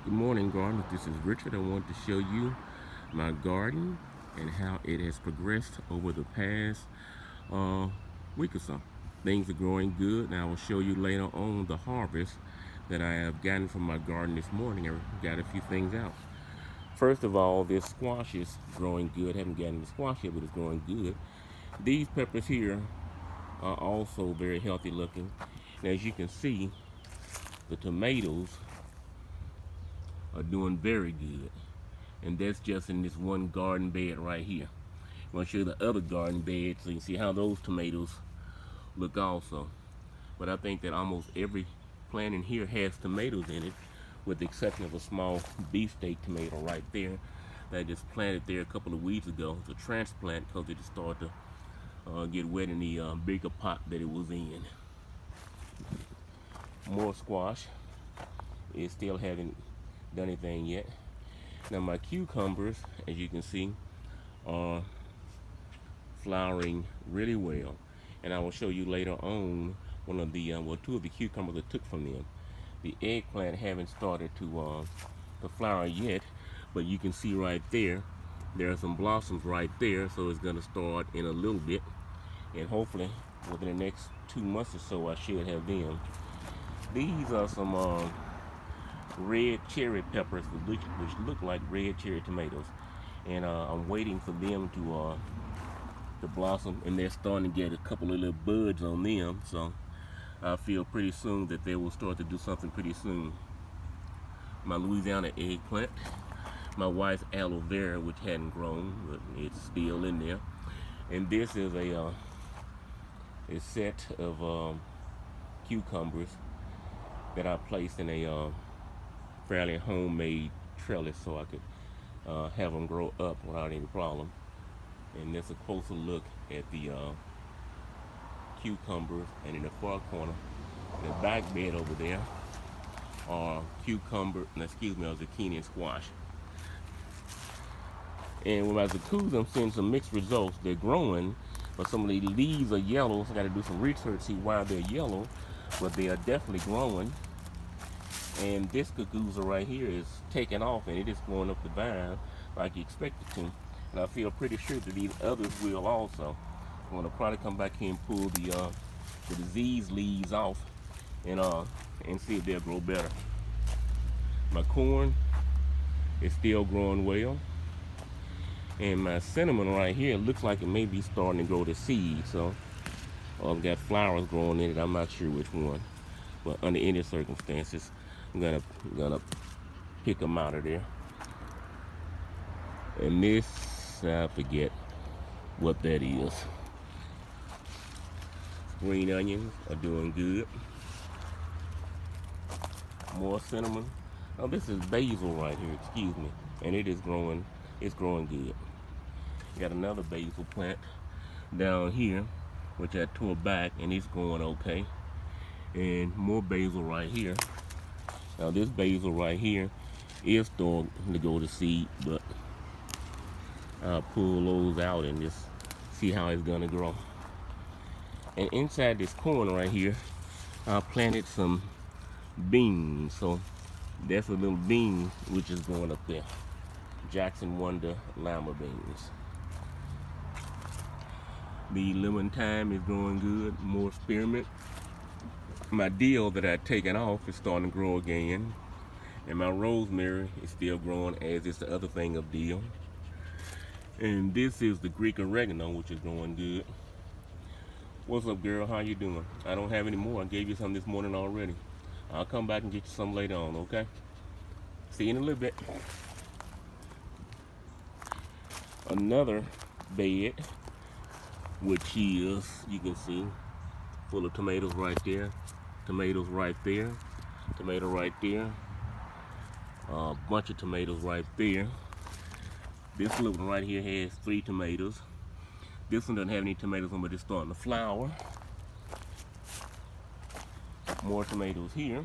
Good morning, gardeners. This is Richard. I want to show you my garden and how it has progressed over the past uh, week or so. Things are growing good, and I will show you later on the harvest that I have gotten from my garden this morning. I got a few things out. First of all, this squash is growing good. Haven't gotten the squash yet, but it's growing good. These peppers here are also very healthy looking. And as you can see, the tomatoes are doing very good. And that's just in this one garden bed right here. I'm going to show you the other garden bed so you can see how those tomatoes look also. But I think that almost every plant in here has tomatoes in it, with the exception of a small beefsteak tomato right there that I just planted there a couple of weeks ago. It's a transplant because it just started to get wet in the bigger pot that it was in. More squash. It still haven't done anything yet. Now my cucumbers, as you can see, are flowering really well, and I will show you later on one of the two of the cucumbers I took from them. The eggplant haven't started to flower yet, but you can see right there are some blossoms right there, so it's going to start in a little bit, and hopefully within the next 2 months or so I should have them. These are some red cherry peppers which look like red cherry tomatoes, and I'm waiting for them to blossom, and they're starting to get a couple of little buds on them, so I feel pretty soon that they will start to do something pretty soon. My Louisiana eggplant, my wife's aloe vera, which hadn't grown, but it's still in there, and this is a set of cucumbers that I placed in a fairly homemade trellis so I could have them grow up without any problem. And there's a closer look at the cucumbers, and in the far corner, the back bed over there, are zucchini and squash. And with my zucchini, I'm seeing some mixed results. They're growing, but some of the leaves are yellow, so I got to do some research to see why they're yellow, but they are definitely growing. And this cucumber right here is taking off, and it is going up the vine like you expect it to. And I feel pretty sure that these others will also. I'm gonna probably come back here and pull the disease leaves off and see if they'll grow better. My corn is still growing well, and my cinnamon right here looks like it may be starting to grow the seed. So I've got flowers growing in it. I'm not sure which one, but under any circumstances, I'm gonna pick them out of there. And this, I forget what that is. Green onions are doing good. More cinnamon. Oh, this is basil right here, excuse me. And it is growing, it's growing good. Got another basil plant down here, which I tore back, and it's growing okay. And more basil right here. Now this basil right here is starting to go to seed, but I'll pull those out and just see how it's gonna grow. And inside this corner right here, I planted some beans. So that's a little bean which is going up there. Jackson Wonder lima beans. The lemon thyme is growing good. More spearmint. My dill that I'd taken off is starting to grow again. And my rosemary is still growing, as is the other thing of dill. And this is the Greek oregano, which is growing good. What's up, girl? How you doing? I don't have any more. I gave you some this morning already. I'll come back and get you some later on, okay? See you in a little bit. Another bed, which is, you can see, full of tomatoes right there, tomatoes right there, tomato right there, a bunch of tomatoes right there. This little one right here has 3 tomatoes. This one doesn't have any tomatoes on, but it's starting to flower. More tomatoes here,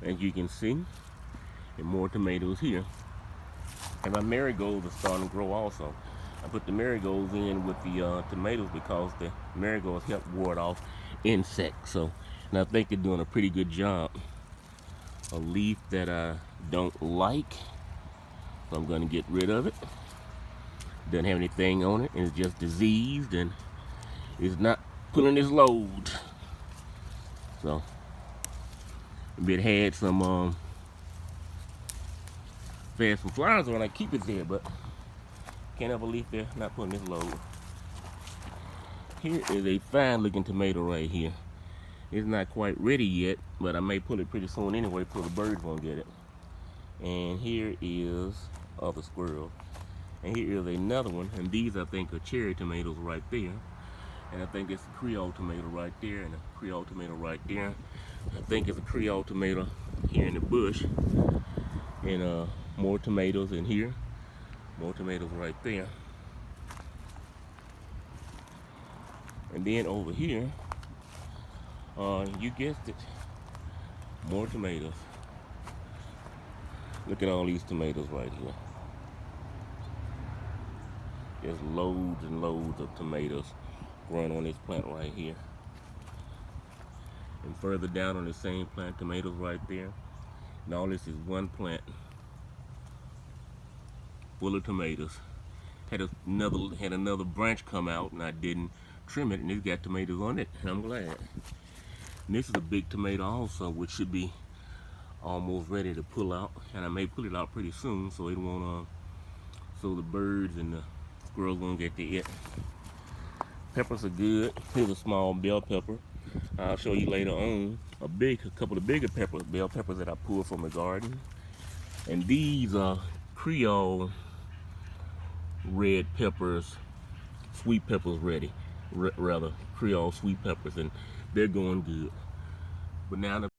as you can see, and more tomatoes here. And my marigolds are starting to grow also. I put the marigolds in with the tomatoes because the marigolds help ward off insects. So, and I think they're doing a pretty good job a leaf that I don't like, so I'm gonna get rid of it. Doesn't have anything on it, and it's just diseased, and it's not pulling its load. So it had some some flowers on. I keep it there, but can't have a leaf there not pulling its load. Here is a fine looking tomato right here. It's not quite ready yet, but I may pull it pretty soon anyway, so the birds won't get it. And here is other squirrel. And here is another one, and these I think are cherry tomatoes right there. And I think it's a Creole tomato right there, and a Creole tomato right there. I think it's a Creole tomato here in the bush. And more tomatoes in here. More tomatoes right there. And then over here, you guessed it, more tomatoes. Look at all these tomatoes right here. There's loads and loads of tomatoes growing on this plant right here. And further down on the same plant, tomatoes right there. And all this is one plant full of tomatoes. Had another branch come out, and I didn't trim it, and it's got tomatoes on it, and I'm glad. And this is a big tomato also, which should be almost ready to pull out, and I may pull it out pretty soon, so it won't so the birds and the squirrels won't get to it. Peppers are good. Here's a small bell pepper. I'll show you later on a couple of bigger bell peppers that I pulled from the garden. And these are Creole red peppers, sweet peppers rather, Creole sweet peppers, and they're going good. But now